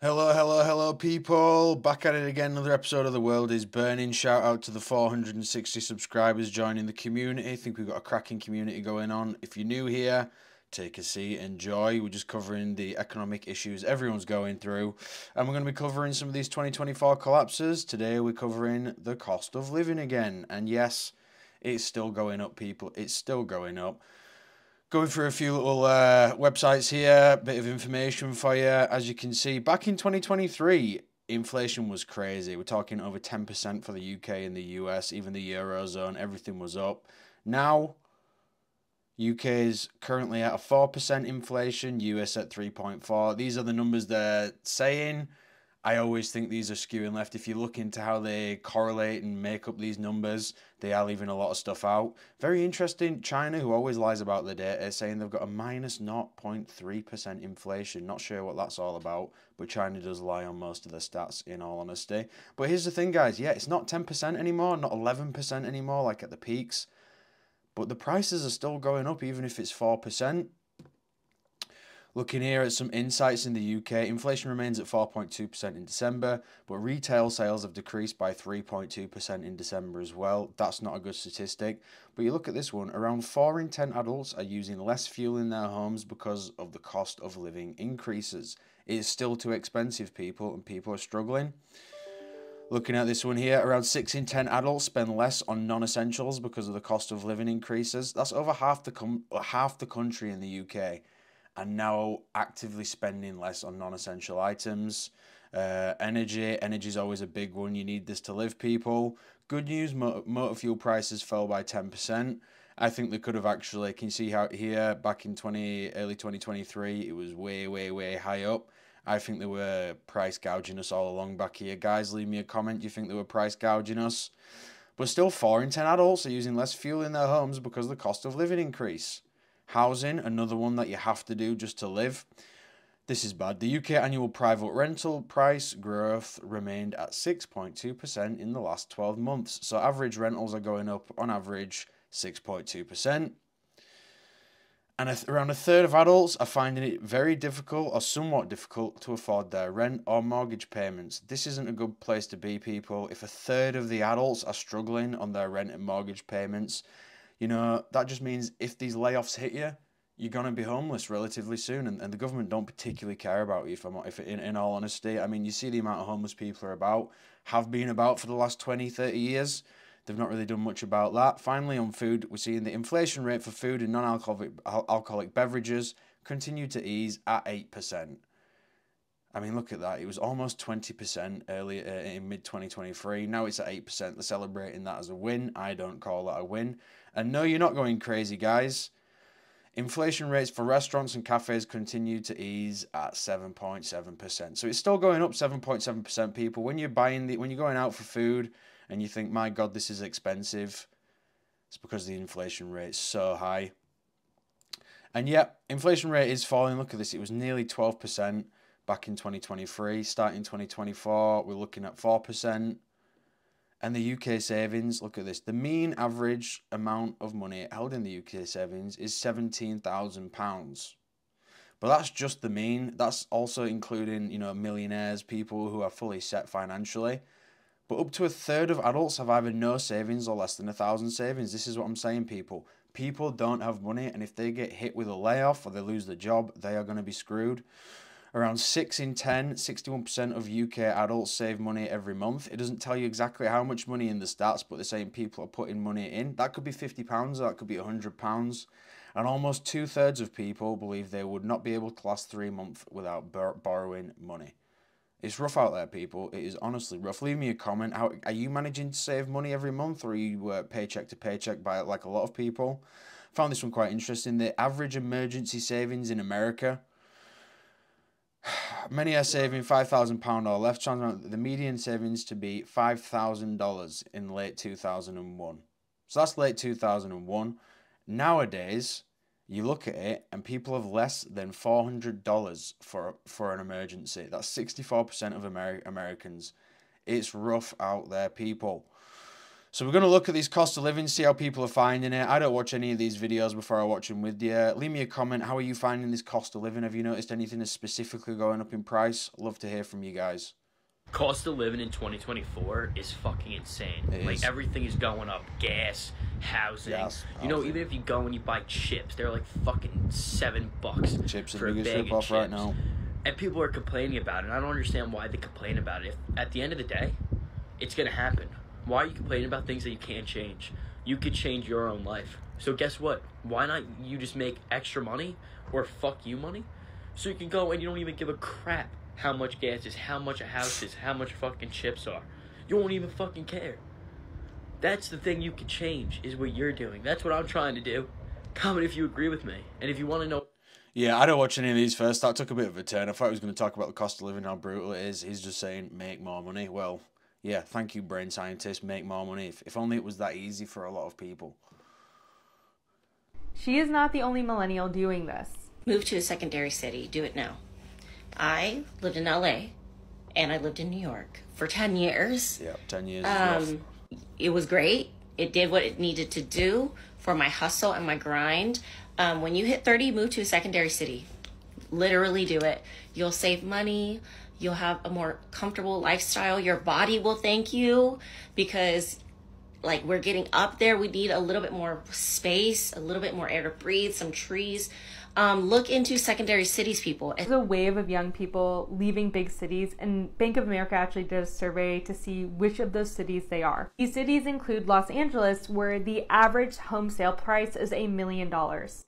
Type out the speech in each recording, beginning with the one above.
Hello, hello, hello, people. Back at it again. Another episode of The World is Burning. Shout out to the 460 subscribers joining the community. I think we've got a cracking community going on. If you're new here, take a seat, enjoy. We're just covering the economic issues everyone's going through. And we're going to be covering some of these 2024 collapses. Today, we're covering the cost of living again. And yes, it's still going up, people. It's still going up. Going through a few little websites here, bit of information for you. As you can see, back in 2023, inflation was crazy. We're talking over 10% for the UK and the US, even the Eurozone, everything was up. Now, UK is currently at a 4% inflation, US at 3.4. These are the numbers they're saying. I always think these are skewing left. If you look into how they correlate and make up these numbers, they are leaving a lot of stuff out. Very interesting. China, who always lies about the data, is saying they've got a minus 0.3% inflation. Not sure what that's all about, but China does lie on most of the stats, in all honesty. But here's the thing, guys. Yeah, it's not 10% anymore, not 11% anymore, like at the peaks. But the prices are still going up, even if it's 4%. Looking here at some insights in the UK, inflation remains at 4.2% in December, but retail sales have decreased by 3.2% in December as well. That's not a good statistic. But you look at this one, around 4 in 10 adults are using less fuel in their homes because of the cost of living increases. It is still too expensive, people, and people are struggling. Looking at this one here, around 6 in 10 adults spend less on non-essentials because of the cost of living increases. That's over half the country in the UK. And now actively spending less on non-essential items. Energy is always a big one. You need this to live, people. Good news, motor fuel prices fell by 10%. I think they could have actually, can you see how here, back in early 2023, it was way, way, way high up. I think they were price gouging us all along back here. Guys, leave me a comment. Do you think they were price gouging us? But still, 4 in 10 adults are using less fuel in their homes because of the cost of living increase. Housing, another one that you have to do just to live. This is bad. The UK annual private rental price growth remained at 6.2% in the last 12 months. So average rentals are going up on average 6.2%. And around a third of adults are finding it very difficult or somewhat difficult to afford their rent or mortgage payments. This isn't a good place to be, people. If a third of the adults are struggling on their rent and mortgage payments, that just means if these layoffs hit you, you're going to be homeless relatively soon. And the government don't particularly care about you, if in all honesty. I mean, you see the amount of homeless people are about, have been about for the last 20, 30 years. They've not really done much about that. Finally, on food, we're seeing the inflation rate for food and non-alcoholic beverages continue to ease at 8%. I mean, look at that. It was almost 20% earlier in mid-2023. Now it's at 8%. They're celebrating that as a win. I don't call that a win. And no, you're not going crazy, guys. Inflation rates for restaurants and cafes continue to ease at 7.7%. So it's still going up 7.7%, people. When you're going out for food and you think, my God, this is expensive, it's because the inflation rate is so high. And yet, inflation rate is falling. Look at this. It was nearly 12% back in 2023. Starting 2024, we're looking at 4%. And the UK savings, look at this. The mean average amount of money held in the UK savings is £17,000. But that's just the mean. That's also including, millionaires, people who are fully set financially. But up to a third of adults have either no savings or less than 1,000 savings. This is what I'm saying, people. People don't have money, and if they get hit with a layoff or they lose their job, they are going to be screwed. Around 6 in 10, 61% of UK adults save money every month. It doesn't tell you exactly how much money in the stats, but they're saying people are putting money in. That could be £50, or that could be £100. And almost 2/3 of people believe they would not be able to last 3 months without borrowing money. It's rough out there, people. It is honestly rough. Leave me a comment. How are you managing to save money every month, or are you paycheck to paycheck by like a lot of people? Found this one quite interesting. The average emergency savings in America, many are saving £5,000 or less. The median savings to be $5,000 in late 2001. So that's late 2001. Nowadays, you look at it and people have less than $400 for an emergency. That's 64% of Americans. It's rough out there, people. So we're going to look at these cost of living, see how people are finding it. I don't watch any of these videos before I watch them with you. Leave me a comment. How are you finding this cost of living? Have you noticed anything that's specifically going up in price? I'd love to hear from you guys. Cost of living in 2024 is fucking insane. Like, everything is going up. Gas, housing. Yes, you know, even if you go and you buy chips, they're like fucking $7 Chips are for the a biggest bag of rip-off chips. right now. And people are complaining about it. And I don't understand why they complain about it. If at the end of the day, it's gonna happen. Why are you complaining about things that you can't change? You could change your own life. So guess what? Why not you just make extra money or fuck you money? So you can go and you don't even give a crap how much gas is, how much a house is, how much fucking chips are. You won't even fucking care. That's the thing you can change, is what you're doing. That's what I'm trying to do. Comment if you agree with me. And if you want to know... Yeah, I don't watch any of these first. That took a bit of a turn. I thought he was going to talk about the cost of living, how brutal it is. He's just saying, make more money. Well, yeah, thank you, brain scientist. Make more money. If only it was that easy for a lot of people. She is not the only millennial doing this. Move to a secondary city. Do it now. I lived in LA and I lived in New York for 10 years. Yeah, 10 years. It was great. It did what it needed to do for my hustle and my grind. When you hit 30, move to a secondary city. Literally do it. You'll save money. You'll have a more comfortable lifestyle. Your body will thank you because like we're getting up there. We need a little bit more space, a little bit more air to breathe, some trees. Look into secondary cities, people. There's a wave of young people leaving big cities, and Bank of America actually did a survey to see which of those cities they are. These cities include Los Angeles, where the average home sale price is $1 million,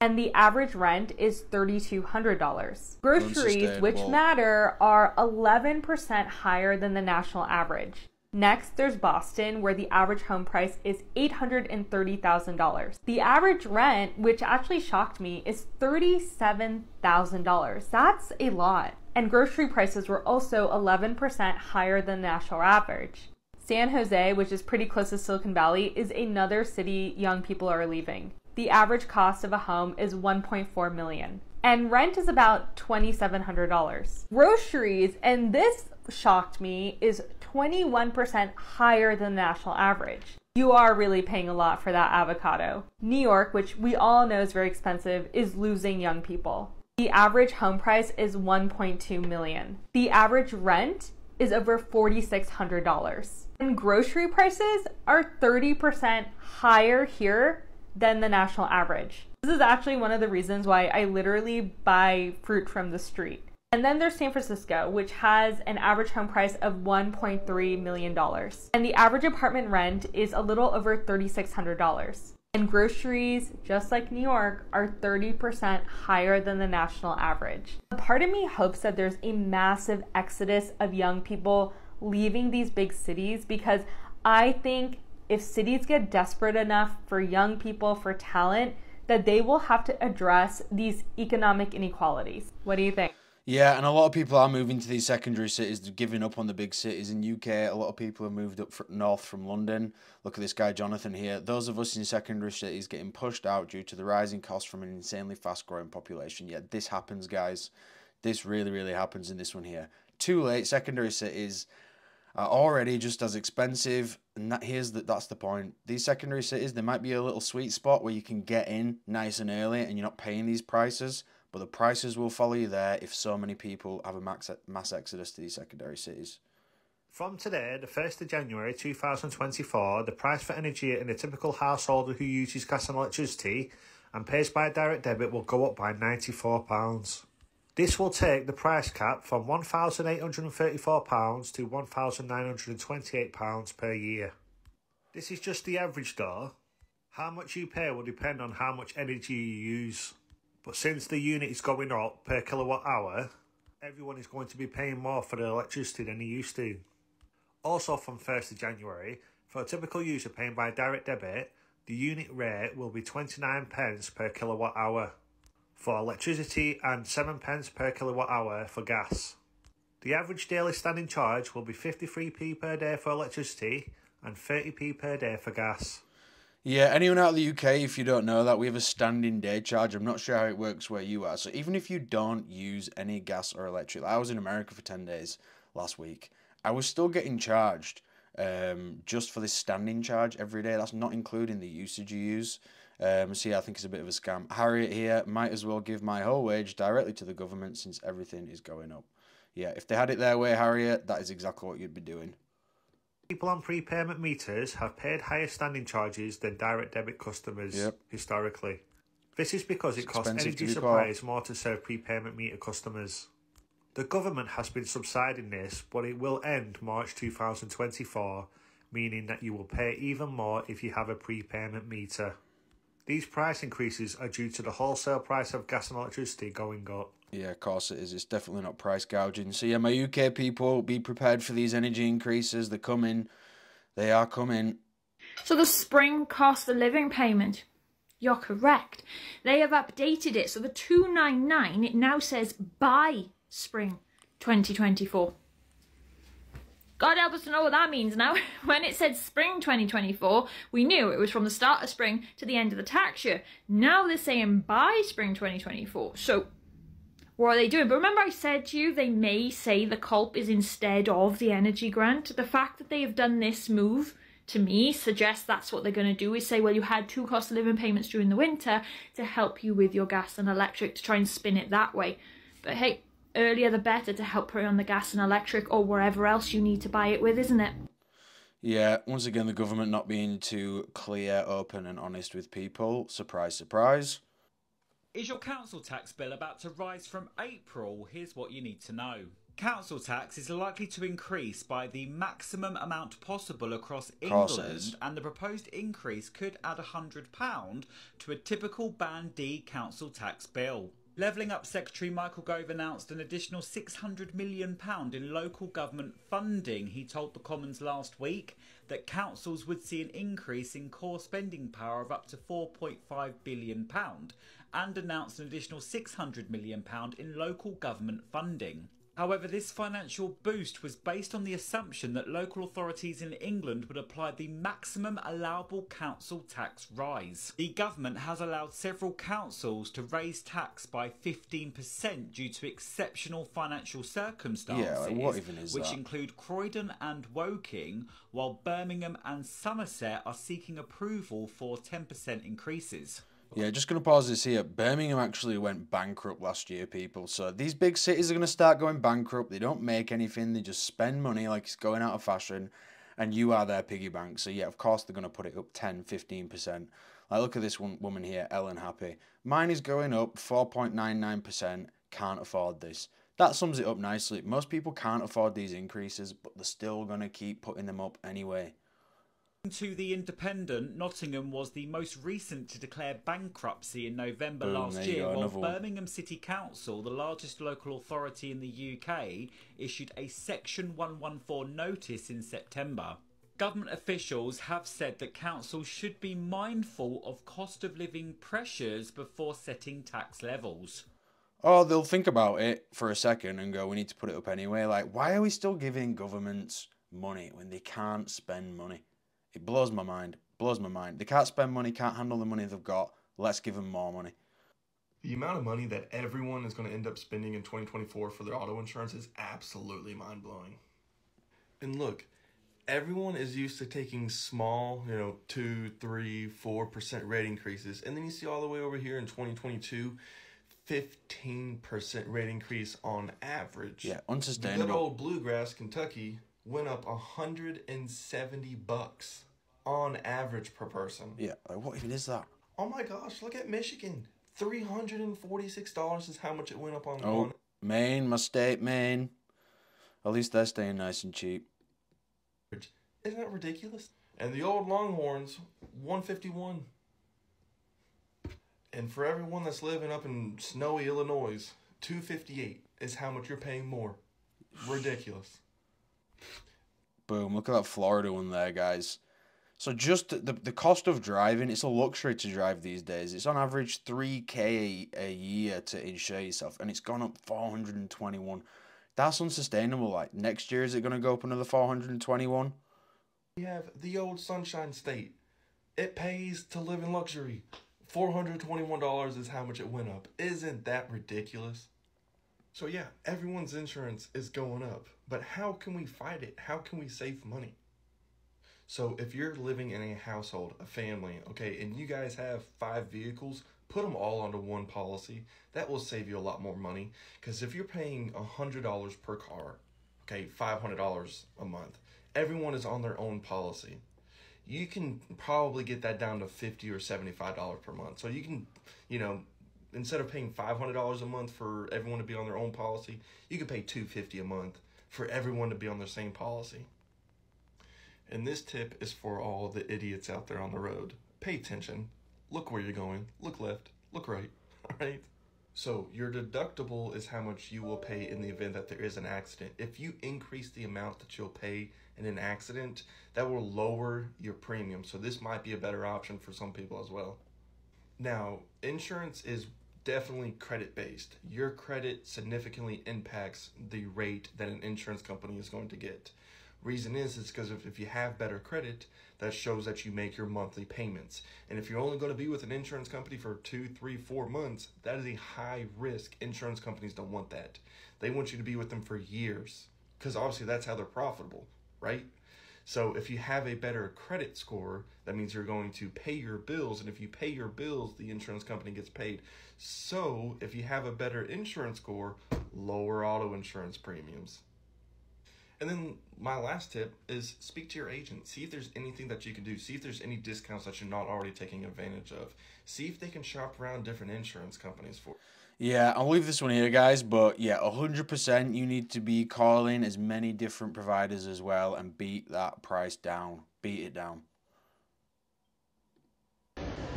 and the average rent is $3,200. Groceries, which matter, are 11% higher than the national average. Next, there's Boston, where the average home price is $830,000. The average rent, which actually shocked me, is $37,000. That's a lot. And grocery prices were also 11% higher than the national average. San Jose, which is pretty close to Silicon Valley, is another city young people are leaving. The average cost of a home is $1.4 million. And rent is about $2,700. Groceries, and this shocked me, is 21% higher than the national average. You are really paying a lot for that avocado. New York, which we all know is very expensive, is losing young people. The average home price is $1.2 million. The average rent is over $4,600. And grocery prices are 30% higher here than the national average. This is actually one of the reasons why I literally buy fruit from the street. And then there's San Francisco, which has an average home price of $1.3 million. And the average apartment rent is a little over $3,600. And groceries, just like New York, are 30% higher than the national average. A part of me hopes that there's a massive exodus of young people leaving these big cities, because I think if cities get desperate enough for young people, for talent, that they will have to address these economic inequalities. What do you think? Yeah, and a lot of people are moving to these secondary cities. They're giving up on the big cities. In UK, a lot of people have moved up north from London. Look at this guy, Jonathan, here. Those of us in secondary cities getting pushed out due to the rising costs from an insanely fast-growing population. Yet this happens, guys. This really, really happens in this one here. Too late, secondary cities are already just as expensive. And that's the point. These secondary cities, there might be a little sweet spot where you can get in nice and early and you're not paying these prices. But the prices will follow you there if so many people have a mass exodus to these secondary cities. From today, the 1st of January 2024, the price for energy in a typical household who uses gas and electricity and pays by direct debit will go up by £94. This will take the price cap from £1,834 to £1,928 per year. This is just the average though. How much you pay will depend on how much energy you use. But since the unit is going up per kilowatt hour, everyone is going to be paying more for the electricity than they used to. Also from 1st of January, for a typical user paying by direct debit, the unit rate will be 29 pence per kilowatt hour for electricity and 7 pence per kilowatt hour for gas. The average daily standing charge will be 53p per day for electricity and 30p per day for gas. Yeah, anyone out of the UK, if you don't know that, we have a standing day charge. I'm not sure how it works where you are. So even if you don't use any gas or electric, I was in America for 10 days last week. I was still getting charged just for this standing charge every day. That's not including the usage you use. So yeah, I think it's a bit of a scam. Harriet here, might as well give my whole wage directly to the government since everything is going up. Yeah, if they had it their way, Harriet, that is exactly what you'd be doing. People on prepayment meters have paid higher standing charges than direct debit customers historically. This is because it costs energy suppliers more to serve prepayment meter customers. The government has been subsiding this, but it will end March 2024, meaning that you will pay even more if you have a prepayment meter. These price increases are due to the wholesale price of gas and electricity going up. Yeah, of course it is. It's definitely not price gouging. So yeah, my UK people, be prepared for these energy increases. They're coming. They are coming. So the spring cost of living payment, you're correct. They have updated it. So the 299, it now says by spring 2024. God help us to know what that means now. When it said spring 2024, we knew it was from the start of spring to the end of the tax year. Now they're saying by spring 2024. So what are they doing? But remember I said to you, they may say the CULP is instead of the energy grant. The fact that they have done this move, to me, suggests that's what they're going to do, is say, well, you had 2 cost of living payments during the winter to help you with your gas and electric, to try and spin it that way. But hey, earlier the better to help put on the gas and electric or wherever else you need to buy it with, isn't it? Yeah, once again, the government not being too clear, open and honest with people. Surprise, surprise. Is your council tax bill about to rise from April? Here's what you need to know. Council tax is likely to increase by the maximum amount possible across England, and the proposed increase could add £100 to a typical Band D council tax bill. Levelling Up Secretary Michael Gove announced an additional £600 million in local government funding. He told the Commons last week that councils would see an increase in core spending power of up to £4.5 billion and announced an additional £600 million in local government funding. However, this financial boost was based on the assumption that local authorities in England would apply the maximum allowable council tax rise. The government has allowed several councils to raise tax by 15% due to exceptional financial circumstances, what even is which that? include Croydon and Woking, while Birmingham and Somerset are seeking approval for 10% increases. Yeah, just going to pause this here. Birmingham actually went bankrupt last year, people. So these big cities are going to start going bankrupt. They don't make anything. They just spend money like it's going out of fashion. And you are their piggy bank. So yeah, of course they're going to put it up 10, 15%. Like, look at this one woman here, Ellen Happy. Mine is going up 4.99%. Can't afford this. That sums it up nicely. Most people can't afford these increases, but they're still going to keep putting them up anyway. To The Independent, Nottingham was the most recent to declare bankruptcy in November last year, while Birmingham City Council, the largest local authority in the UK, issued a Section 114 notice in September. Government officials have said that councils should be mindful of cost of living pressures before setting tax levels. Oh, they'll think about it for a second and go, we need to put it up anyway. Like, why are we still giving governments money when they can't spend money? It blows my mind. Blows my mind. They can't spend money, can't handle the money they've got. Let's give them more money. The amount of money that everyone is going to end up spending in 2024 for their auto insurance is absolutely mind-blowing. And look, everyone is used to taking small, 2, 3, 4% rate increases. And then you see all the way over here in 2022, 15% rate increase on average. Yeah, unsustainable. Good old Bluegrass, Kentucky, went up $170 on average per person. Yeah, like what even is that? Oh my gosh, look at Michigan. $346 is how much it went up on. Oh, Maine, my state, Maine. At least they're staying nice and cheap. Isn't that ridiculous? And the old Longhorns, $151. And for everyone that's living up in snowy Illinois, $258 is how much you're paying more. Ridiculous. Boom, look at that Florida one there, guys. So just the cost of driving, it's a luxury to drive these days. It's on average $3,000 a year to insure yourself, and it's gone up $421. That's unsustainable. Like, next year, is it going to go up another $421? We have the old Sunshine State. It pays to live in luxury. $421 is how much it went up. Isn't that ridiculous? So yeah, everyone's insurance is going up. But how can we fight it? How can we save money? So if you're living in a household, a family, okay, and you guys have 5 vehicles, put them all onto one policy. That will save you a lot more money. Because if you're paying $100 per car, okay, $500 a month, everyone is on their own policy. You can probably get that down to $50 or $75 per month. So you can, you know, instead of paying $500 a month for everyone to be on their own policy, you could pay $250 a month for everyone to be on their same policy. And this tip is for all the idiots out there on the road. Pay attention. Look where you're going. Look left. Look right. All right? So your deductible is how much you will pay in the event that there is an accident. If you increase the amount that you'll pay in an accident, that will lower your premium. So this might be a better option for some people as well. Now, insurance is definitely credit-based. Your credit significantly impacts the rate that an insurance company is going to get. Reason is because if you have better credit, that shows that you make your monthly payments. And if you're only going to be with an insurance company for 2, 3, 4 months, that is a high risk. Insurance companies don't want that. They want you to be with them for years, because obviously that's how they're profitable, right? So if you have a better credit score, that means you're going to pay your bills, and if you pay your bills, the insurance company gets paid. So if you have a better insurance score, lower auto insurance premiums. And then my last tip is speak to your agent. See if there's anything that you can do. See if there's any discounts that you're not already taking advantage of. See if they can shop around different insurance companies for. Yeah, I'll leave this one here, guys, but yeah, 100% you need to be calling as many different providers as well and beat that price down. Beat it down.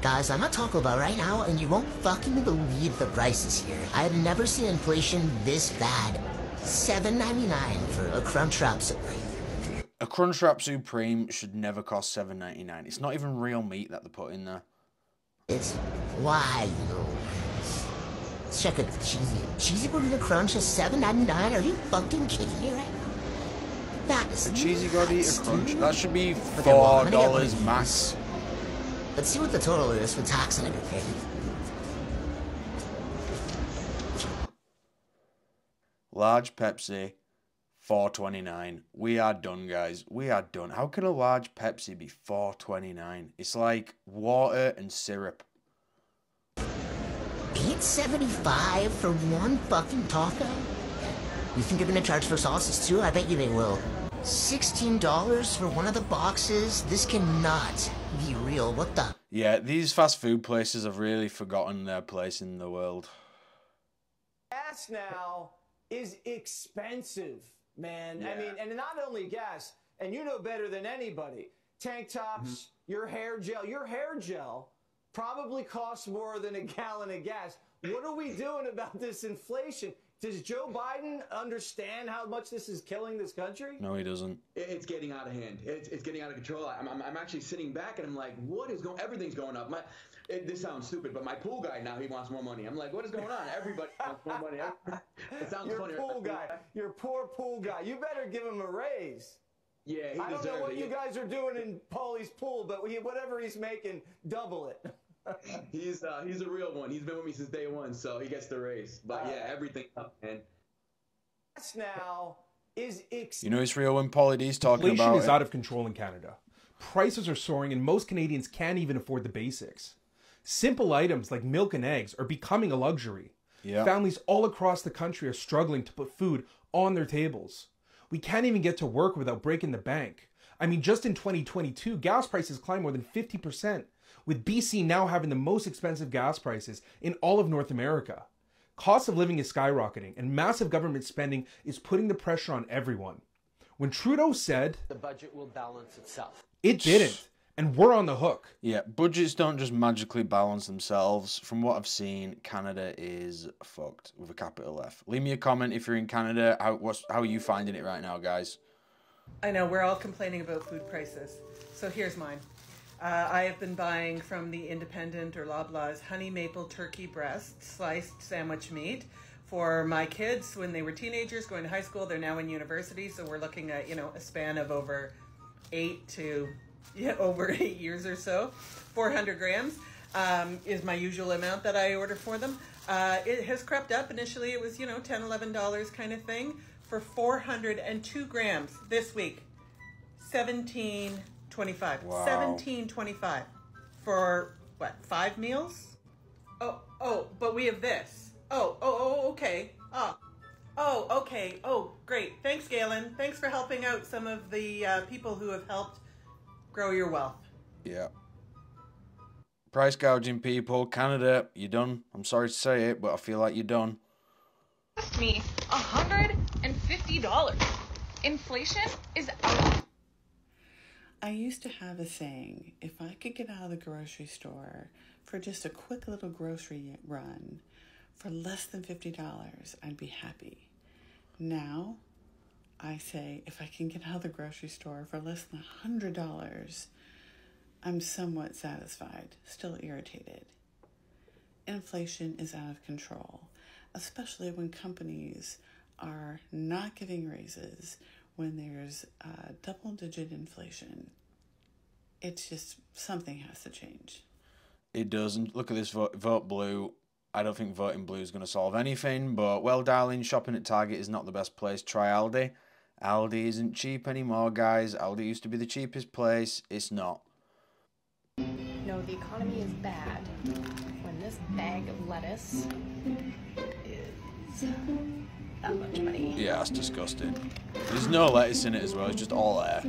Guys, I'm at Taco Bell right now, and you won't fucking believe the prices here. I've never seen inflation this bad. $7.99 for a Crunchwrap Supreme. A Crunchwrap Supreme should never cost $7.99. It's not even real meat that they put in there. It's why, you know. Check it, cheesy Gordita Crunch is $7.99. Are you fucking kidding me right now? That is a cheesy Gordita Crunch. That should be $4 max. Let's see what the total is with tax and everything. Large Pepsi, $4.29. We are done, guys. We are done. How can a large Pepsi be $4.29? It's like water and syrup. $8.75 for one fucking taco? You think they're gonna charge for sauces too? I bet you they will. $16 for one of the boxes? This cannot be real. What the? Yeah, these fast food places have really forgotten their place in the world. Gas now is expensive, man. Yeah. I mean, and not only gas, and you know better than anybody, tank tops, your hair gel probably costs more than a gallon of gas. What are we doing about this inflation? Does Joe Biden understand how much this is killing this country? No, he doesn't. It's getting out of hand. It's getting out of control. I'm actually sitting back and I'm like, what is going? Everything's going up. This sounds stupid, but my pool guy now, he wants more money. I'm like, what is going on? Everybody wants more money. It sounds funny. Your pool guy, your poor pool guy. You better give him a raise. Yeah, he I don't know what you guys are doing in Paulie's pool, but whatever he's making, double it. He's a real one. He's been with me since day one, so he gets the raise. But yeah, everything up, man. Now is you know it's real when Paulie D's talking about inflation is out of control in Canada. Prices are soaring, and most Canadians can't even afford the basics. Simple items like milk and eggs are becoming a luxury. Yep. Families all across the country are struggling to put food on their tables. We can't even get to work without breaking the bank. I mean, just in 2022, gas prices climbed more than 50%, with BC now having the most expensive gas prices in all of North America. Cost of living is skyrocketing, and massive government spending is putting the pressure on everyone. When Trudeau said, "The budget will balance itself," it didn't, and we're on the hook. Yeah, budgets don't just magically balance themselves. From what I've seen, Canada is fucked with a capital F. Leave me a comment if you're in Canada. How are you finding it right now, guys? I know, we're all complaining about food prices. So here's mine. I have been buying from the Independent or Loblaws honey maple turkey breast sliced sandwich meat for my kids when they were teenagers going to high school. They're now in university, so we're looking at, a span of over 8 years or so. 400 grams is my usual amount that I order for them. It has crept up. Initially it was, $10, $11 kind of thing. For 402 grams this week, $17.20. $17.25. Wow. $17.25 for what? 5 meals? Oh, but we have this. Okay. Okay. Oh, great. Thanks, Galen. Thanks for helping out some of the people who have helped grow your wealth. Yeah. Price gouging, people. Canada, you're done. I'm sorry to say it, but I feel like you're done. Cost me $150. Inflation is out. I used to have a saying, if I could get out of the grocery store for just a quick little grocery run for less than $50, I'd be happy. Now, I say, if I can get out of the grocery store for less than $100, I'm somewhat satisfied, still irritated. Inflation is out of control, especially when companies are not giving raises when there's double-digit inflation. It's just, something has to change. It doesn't. Look at this vote blue. I don't think voting blue is going to solve anything, but, well, darling, shopping at Target is not the best place. Try Aldi. Aldi isn't cheap anymore, guys. Aldi used to be the cheapest place. It's not. No, the economy is bad when this bag of lettuce is that much money. Yeah, that's disgusting. There's no lettuce in it as well. It's just all air.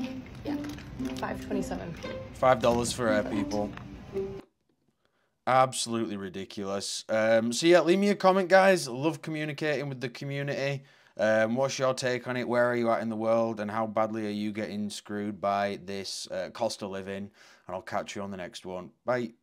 Yeah, $5.27. $5 for air, people. Absolutely ridiculous. So yeah, leave me a comment, guys. Love communicating with the community. What's your take on it? Where are you at in the world? And how badly are you getting screwed by this cost of living? And I'll catch you on the next one. Bye.